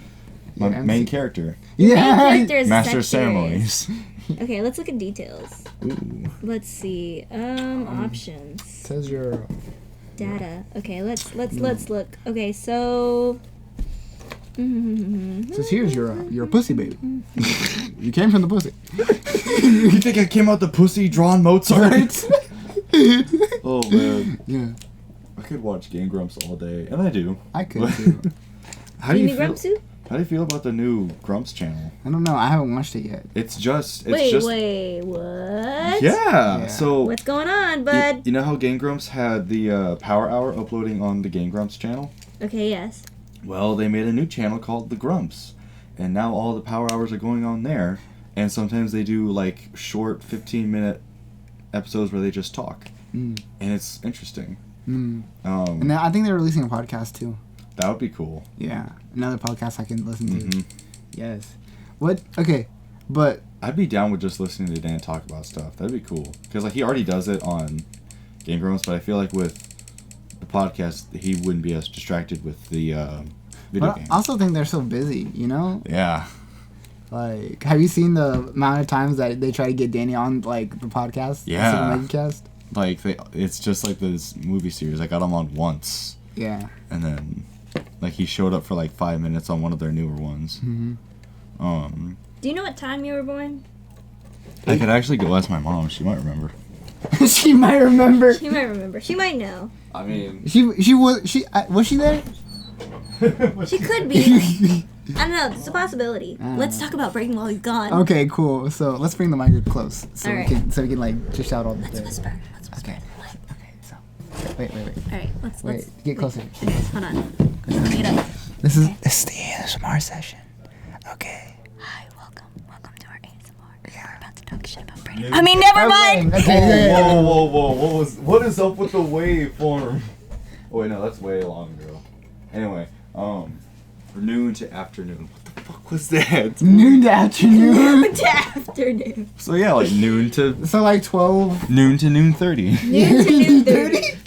My Yeah, main MC. character. Main character is Master of Sagittarius. ceremonies. Okay, let's look at details. Ooh. Let's see. Options. Says you're. Data. Okay, let's look. Okay, so. Says here's your pussy baby. You came from the pussy. You think I came out the pussy drawn Mozart? Oh man. Yeah, I could watch Game Grumps all day, and I do. I could too. How do you Amy feel? Grumpsu? How do you feel about the new Grumps channel? I don't know. I haven't watched it yet. It's just. Wait, what? Yeah. So. What's going on, bud? You know how Game Grumps had the Power Hour uploading on the Game Grumps channel? Okay, yes. Well, they made a new channel called The Grumps, and now all the Power Hours are going on there, and sometimes they do like short 15-minute episodes where they just talk, and it's interesting. And then I think they're releasing a podcast too. That would be cool. Yeah, another podcast I can listen to. Mm-hmm. Yes. What? Okay, but I'd be down with just listening to Dan talk about stuff. That'd be cool, because like he already does it on Game Grumps, but I feel like with the podcast he wouldn't be as distracted with the video game. I also think they're so busy. You know. Yeah. Like, have you seen the amount of times that they try to get Danny on like the podcast? Yeah. The Megacast? Like it's just like this movie series. I got him on once. Yeah. And then, like, he showed up for like 5 minutes on one of their newer ones. Mm-hmm. Do you know what time you were born? I could actually go ask my mom. She might remember. She might remember. She might remember. She might know. I mean, Was she there? She could be. I don't know. It's a possibility. Let's talk about Breaking while he's gone. Okay, cool. So let's bring the mic close so All right. we can like just shout all the Let's things. whisper. Let's whisper. Okay. Okay. So wait. All right. Let's Get closer. Hold on. Get up. This is the ASMR session. Okay. Hi. Welcome to our ASMR. We're about to talk shit about Brayden. I mean, never mind. Okay. whoa! What is up with the waveform? Oh wait, no, that's way long ago. Anyway, noon to afternoon. What the fuck was that? Noon to afternoon. To afternoon. So yeah, like noon to So like 12. noon to noon 30. Noon to noon 30.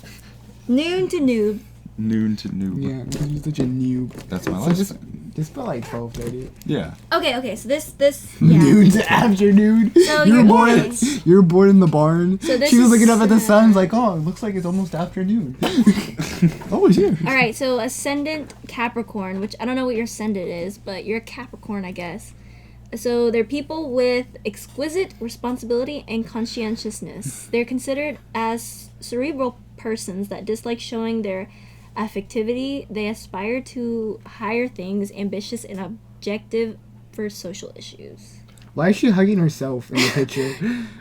Noon to noob. Noon to noon. Yeah, because you're such a noob. That's my So life. just Just put like 12:30. Yeah. Okay. So this yeah. Noon to afternoon. So You're born in the barn. So this she was is, looking up at the sun, like, oh, it looks like it's almost afternoon. Oh, it's here. All right. So ascendant Capricorn, which I don't know what your ascendant is, but you're a Capricorn, I guess. So they're people with exquisite responsibility and conscientiousness. They're considered as cerebral persons that dislike showing their affectivity. They aspire to higher things, ambitious and objective for social issues. Why is she hugging herself in the picture?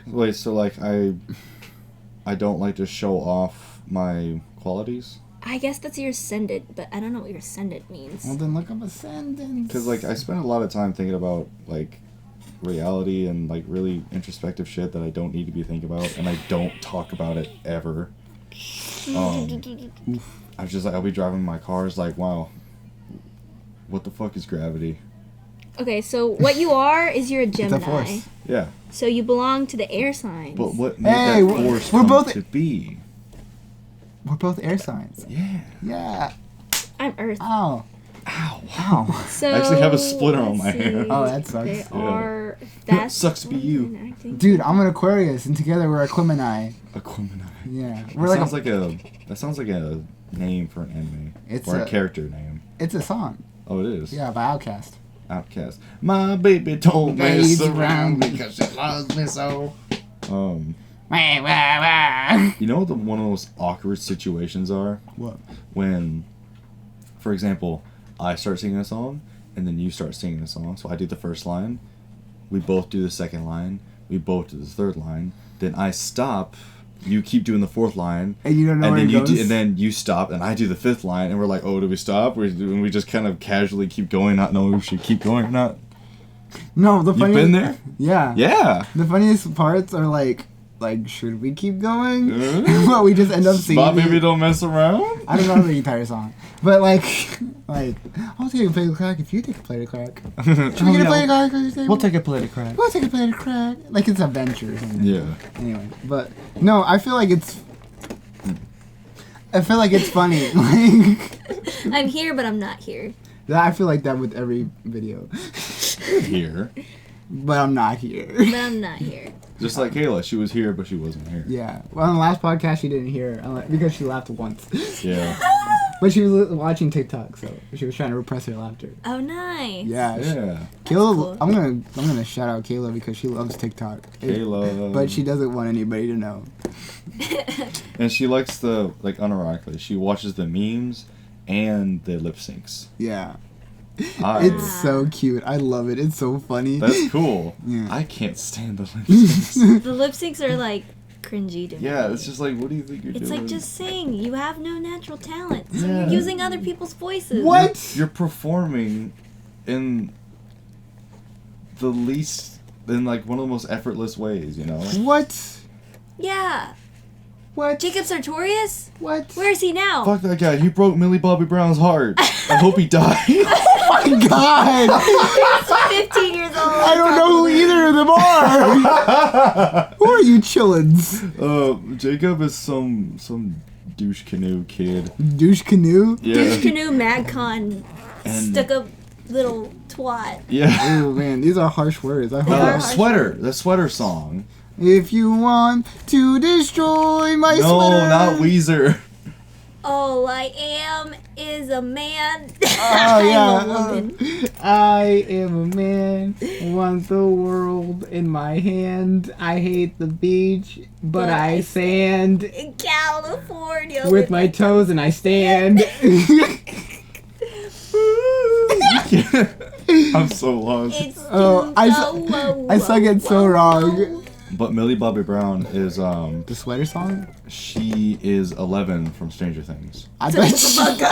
Wait, so like I don't like to show off my qualities? I guess that's your ascendant, but I don't know what your ascendant means. Well, then look up ascendant. Because like I spend a lot of time thinking about like reality and like really introspective shit that I don't need to be thinking about, and I don't talk about it ever. I was just like, I'll be driving my car, it's like, wow, what the fuck is gravity? Okay, so what you are is you're a Gemini. It's a force. Yeah. So you belong to the air signs. But what made Hey, that we're force come both- to be? We're both air signs. Yeah. Yeah. I'm Earth. Ow. Ow. Ow. So I actually have a splitter on let's my see. hand. Oh, that sucks. They Yeah. are. That's Sucks to be you. acting. Dude, I'm an Aquarius, and together we're Aquemini. Aquemini. Yeah. That We're like sounds like a name for an anime. It's or a a- character name. it's a song. Oh, it is. Yeah, by Outkast. Outcast. My baby don't Mess mess around around because she loves me so. Wah, wah, wah. You know what one of the most awkward situations are? What? When, for example, I start singing a song, and then you start singing a song. So I do the first line, we both do the second line, we both do the third line. Then I stop, you keep doing the fourth line, And you don't know and where then it you goes? and then you stop, and I do the fifth line, and we're like, oh, do we stop? And we just kind of casually keep going, not knowing if we should keep going or not. No, the You've funniest... been there? Yeah. Yeah. The funniest parts are like, should we keep going? But we just end up singing. My baby don't mess around. I don't know the entire song, but like, I'll take a plate of crack if you take a plate of crack. Should we get a plate of crack? We'll take a plate of crack. We'll take a plate of crack. Like it's adventure or something. Yeah. Anyway, but no, I feel like it's funny. Like I'm here, but I'm not here. I feel like that with every video, Here. but I'm not here. But I'm not here. Just like Kayla, she was here, but she wasn't here. Yeah. Well, on the last podcast, she didn't hear because she laughed once. Yeah. But she was watching TikTok, so she was trying to repress her laughter. Oh, nice. Yeah. Yeah. Kayla, cool. I'm gonna shout out Kayla because she loves TikTok. Kayla. But she doesn't want anybody to know. And she likes the, like, unironically, she watches the memes and the lip syncs. Yeah. I, It's so cute. I love it. It's so funny. that's cool. Yeah. I can't stand the lip syncs. The lip syncs are like cringy to me. Yeah, it's just like, what do you think you're It's doing? like, just sing. You have no natural talent. So Yeah. you're using other people's voices. What? You're performing in the least, in like one of the most effortless ways, you know? What? Yeah. What? Jacob Sartorius? What? Where is he now? Fuck that guy. He broke Millie Bobby Brown's heart. I hope he died. Oh my god! 15 years old. I don't know who either of them are. Who are you chillins? Jacob is some douche canoe kid. Douche canoe? Yeah. Douche Canoe MagCon And- stuck up little twat. Yeah. Oh man, these are harsh words. I hope They are that- harsh Sweater. words. The sweater song. If you want to destroy my No, sweater. not Weezer. All I am is a man. Oh I'm yeah. a woman. I am a man. Want the world in my hand. I hate the beach, but I sand In California. with my toes and I stand. I'm so lost. It's Oh, I sung it so wrong. But Millie Bobby Brown is The sweater song? she is 11 from Stranger Things. I Shut the fuck up.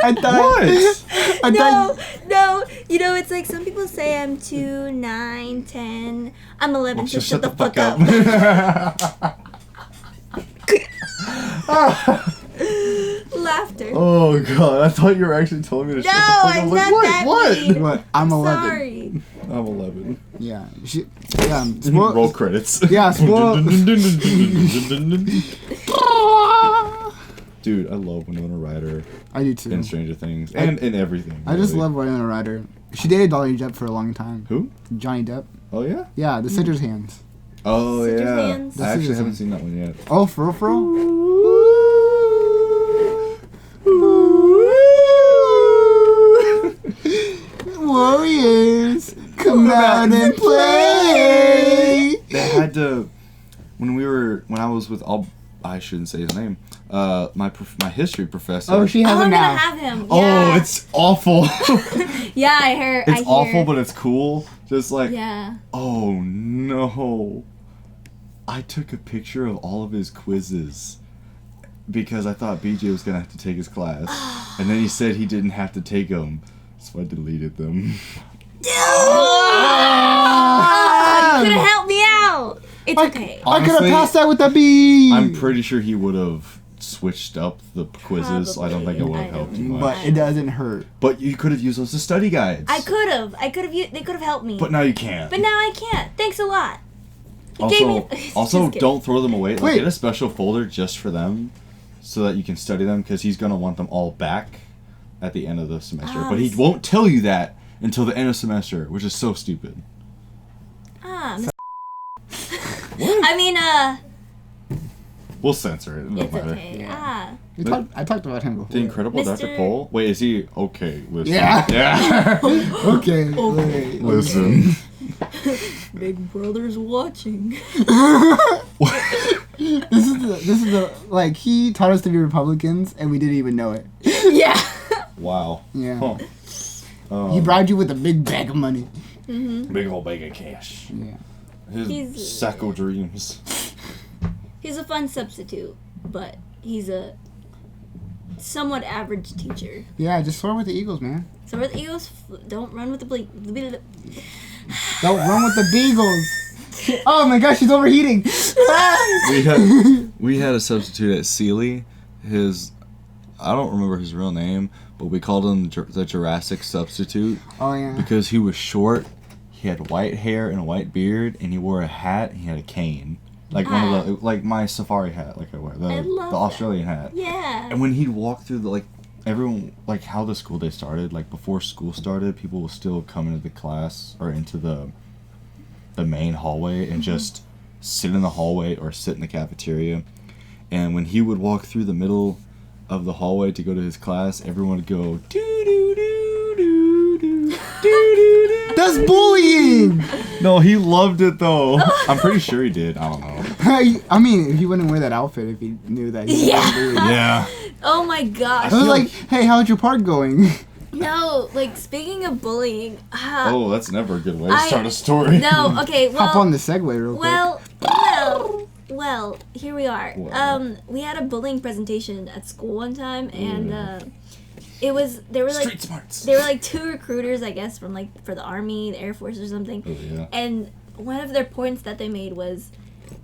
I thought. What? I thought. No. You know, it's like some people say I'm 2, 9, 10. I'm 11, Well, so just shut the fuck up. Laughter. Oh god, I thought you were actually telling me to No, shut the fuck up. I'm I was like, not what? that What? mean. What? I'm 11. Sorry. I'm 11. Yeah. Yeah. Roll credits. Yeah, spoil- Dude, I love Winona Ryder I do too. in Stranger Things and in everything. I just really. love Winona Ryder. She dated Johnny Depp for a long time. Who? Johnny Depp. Oh yeah. Yeah, The Citrus Hands. Oh Citrus yeah. Hands? I actually Citrus haven't Hands. seen that one yet. Oh, for real? Warriors, come out and play. They had to when I was with I shouldn't say his name. My history professor. Oh, she Oh, has I'm him gonna now. have him. Oh, Yeah. it's awful. Yeah, I heard. It's I hear. awful, but it's cool. Just like, Yeah. oh no. I took a picture of all of his quizzes because I thought BJ was gonna have to take his class, and then he said he didn't have to take them, so I deleted them. Oh, you could have helped me out. It's okay. I could Honestly, have passed that with a B. I'm pretty sure he would have switched up the quizzes, so I don't think it would have Probably. helped too much. But it doesn't hurt. But you could have used those as study guides. I could have. They could have helped me. But now you can't. But now I can't. Thanks a lot. You Also, gave me- Just also kidding. don't throw them away. Like, Wait. get a special folder just for them, so that you can study them. Because he's gonna want them all back at the end of the semester. Ah, but he this- won't tell you that until the end of semester, which is so stupid. I mean, We'll censor it. It it's doesn't matter. okay. I talked about him before. The Incredible Dr. Mr. Cole. Wait, is he okay? Listen. Yeah. Yeah. Okay. wait. Listen. Big Brother's watching. This is the like he taught us to be Republicans and we didn't even know it. Yeah. Wow. Yeah. Huh. He bribed you with a big bag of money. Big old bag of cash. Yeah. His He's- sack of dreams. He's a fun substitute, but he's a somewhat average teacher. Yeah, just soar with the Eagles, man. So where the Eagles don't run with the Don't run with the Beagles. Oh my gosh, she's overheating. We had a substitute at Sealy. I don't remember his real name, but we called him the Jurassic substitute Oh yeah. because he was short. He had white hair and a white beard, and he wore a hat. And he had a cane, like one of the like my safari hat, like I wear the love that. Australian hat. Yeah. And when he'd walk through everyone, like how the school day started, like before school started, people will still come into the class or into the main hallway and just sit in the hallway or sit in the cafeteria. And when he would walk through the middle of the hallway to go to his class, everyone would go doo doo doo doo doo doo doo. That's bullying. No, he loved it though. I'm pretty sure he did. I don't know. I mean, he wouldn't wear that outfit if he knew that. He Yeah. was bullied. Yeah. Oh my gosh. I was like, hey, how's your part going? No, like speaking of bullying. Oh, that's never a good way to I- start a story. No, okay, well. Hop on the Segway real quick. Well, here we are. Well. We had a bullying presentation at school one time, and it was there were like Street smarts. there were like two recruiters, I guess, from like for the Army, the Air Force, or something. Oh, yeah. And one of their points that they made was,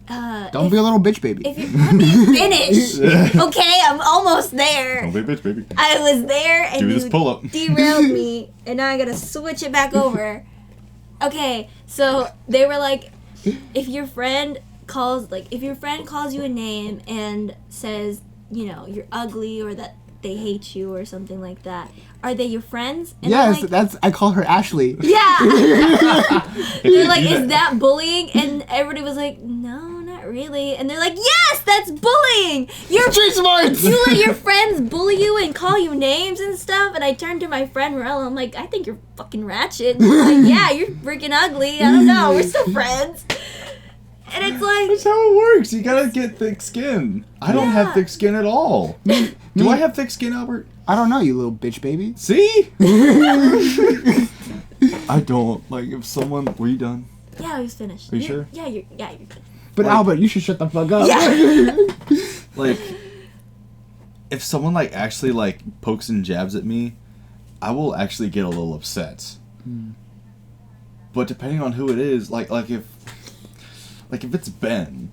Don't be a little bitch baby. if you let me finish, okay, I'm almost there. Don't be a bitch, baby. I was there, and Do this you pull-up. derailed me, and now I gotta switch it back over. Okay, so they were like, if your friend calls you a name and says, you know, you're ugly or that they hate you or something like that, are they your friends? And I'm Yes, like, I call her Ashley. yeah. They're like, Yeah. is that bullying? And everybody was like, no, not really. And they're like, yes, that's bullying. You're Street smarts. you let your friends bully you and call you names and stuff. And I turned to my friend Morella. I'm like, I think you're fucking ratchet. And she's like, yeah, you're freaking ugly. I don't know. We're still friends. And it's like, That's how it works. You gotta get thick skin. I don't have Yeah. thick skin at all. Do I have thick skin, Albert? I don't know, you little bitch baby. See? I don't. Like, if someone... Were you done? yeah, I was finished. Are you sure? Yeah, you're finished. But Like- Albert, you should shut the fuck up. Yeah. Like, if someone, like, actually, like, pokes and jabs at me, I will actually get a little upset. But depending on who it is, like if it's Ben,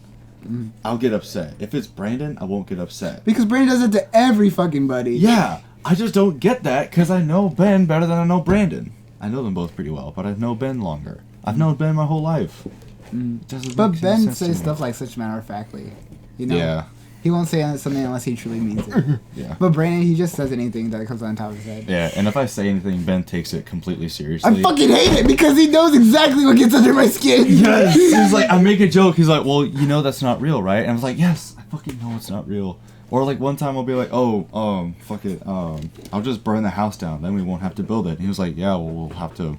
I'll get upset. If it's Brandon, I won't get upset. Because Brandon does it to every fucking buddy. Yeah, I just don't get that because I know Ben better than I know Brandon. I know them both pretty well, but I know Ben longer. I've known Ben my whole life. It doesn't But make Ben sense to says me. stuff like such matter of factly. You know? Yeah. He won't say something unless he truly means it. Yeah. But Brandon, he just says anything that comes on top of his head. Yeah, and if I say anything, Ben takes it completely seriously. I fucking hate it because he knows exactly what gets under my skin. Yes. He's like, I make a joke. He's like, well, you know that's not real, right? And I was like, yes, I fucking know it's not real. Or like one time I'll be like, oh, fuck it, I'll just burn the house down. Then we won't have to build it. And he was like, yeah, well, we'll have to,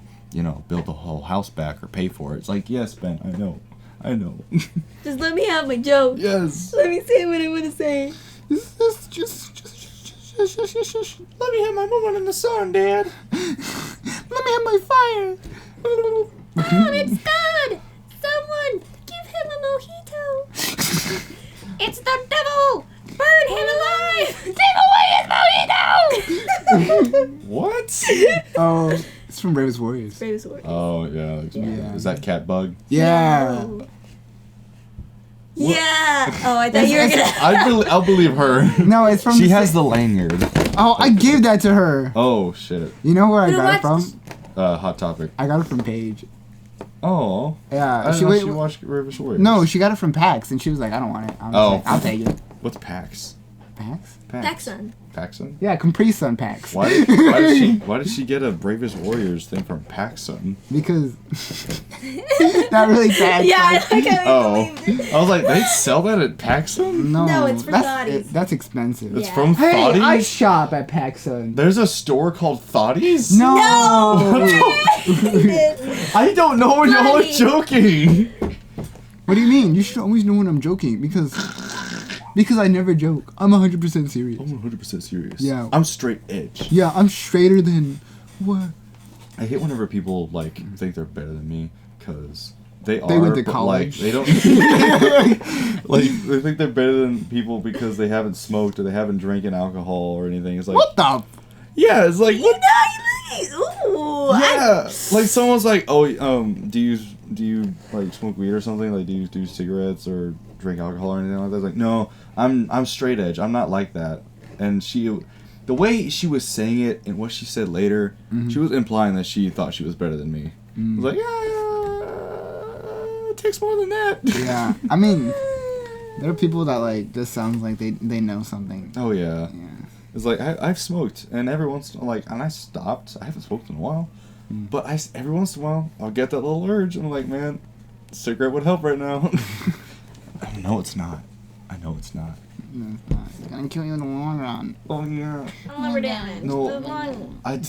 build the whole house back or pay for it. It's like, yes, Ben, I know. Just let me have my joke. Yes. Let me say what I want to say. Just. Let me have my moment in the sun, Dad. Let me have my fire. Mom, it's God. Someone give him a mojito. It's the devil. Burn him alive. Take away his mojito. What? Oh, it's from Bravest Warriors. Bravest Warriors. Oh, yeah. Yeah. Is that cat bug? Yeah. No. Yeah. Oh, I thought you were gonna. I'll believe her. No, it's from. She has the lanyard. Oh, I gave that to her. Oh, shit. You know where I You got it watched- from? Hot Topic. I got it from Paige. Oh. Yeah. I didn't know she watched Bravest Warriors. No, she got it from PAX, and she was like, I don't want it. I was Oh. like, I'll take it. What's PAX? PAX? Paxson. Paxson? Yeah, Capri Sun PAX. Why did she get a Bravest Warriors thing from Paxson? Because not really PAX. Yeah, I like- like how Oh. you believed it. I was like, they sell that at Paxson? No, No, it's for that's, Thotties. That's expensive. It's Yeah. from Hey, Thotties? I shop at PacSun. There's a store called Thotties? No. I don't know when y'all are Thotties. joking. What do you mean? You should always know when I'm joking because I never joke. I'm 100% serious. I'm 100% serious. Yeah. I'm straight edge. Yeah, I'm straighter than what? I hate whenever people think they're better than me because they are. They went to but, college. They don't. Like they think they're better than people because they haven't smoked or they haven't drinking alcohol or anything. It's like What the? yeah, it's like You what? know, ooh. Yeah, like someone's like, oh, do you like smoke weed or something? Like, do you do cigarettes or drink alcohol or anything like that? It's like, no, I'm straight edge. I'm not like that. And the way she was saying it and what she said later, she was implying that she thought she was better than me. I was like, yeah, it takes more than that. Yeah, I mean, there are people that like this sounds like they know something. Oh yeah. Yeah. It's like I've smoked, and every once in a while, and I stopped. I haven't smoked in a while, but every once in a while I'll get that little urge. I'm like, man, cigarette would help right now. No, it's not. I know it's not. No, it's not. It's gonna kill you in the long run. Oh yeah. I'm liver damage. No. The lung. Did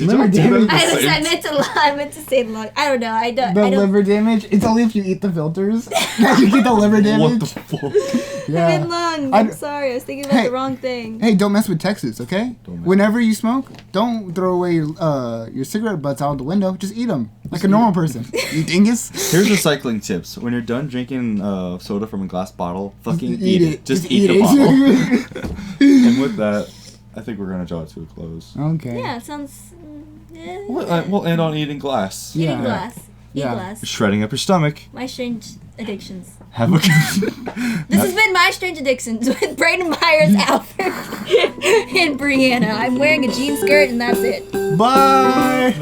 Liver y'all do that at damage? the I same meant to lie. I meant to say lung. I don't know. I don't. The I don't. liver damage. It's only if you eat the filters that you get the liver damage. What the fuck? I Yeah. meant lung. I'm sorry. I was thinking about Hey. the wrong thing. Hey, don't mess with Texas, okay? Don't mess Whenever you smoke, don't throw away your cigarette butts out the window. Just eat them like a normal person. You dingus. Here's recycling tips. When you're done drinking soda from a glass bottle, fucking Just eat eat it. it. Just Just eat eat the it. bottle. And with that, I think we're gonna draw it to a close. Okay. Yeah, sounds. Yeah. We'll end on eating glass. Yeah. Eating glass. Eat Yeah. glass. Shredding up your stomach. My strange addictions. Have a This has been My Strange Addictions with Brayden Myers, Alfred, and Brianna. I'm wearing a jean skirt, and that's it. Bye.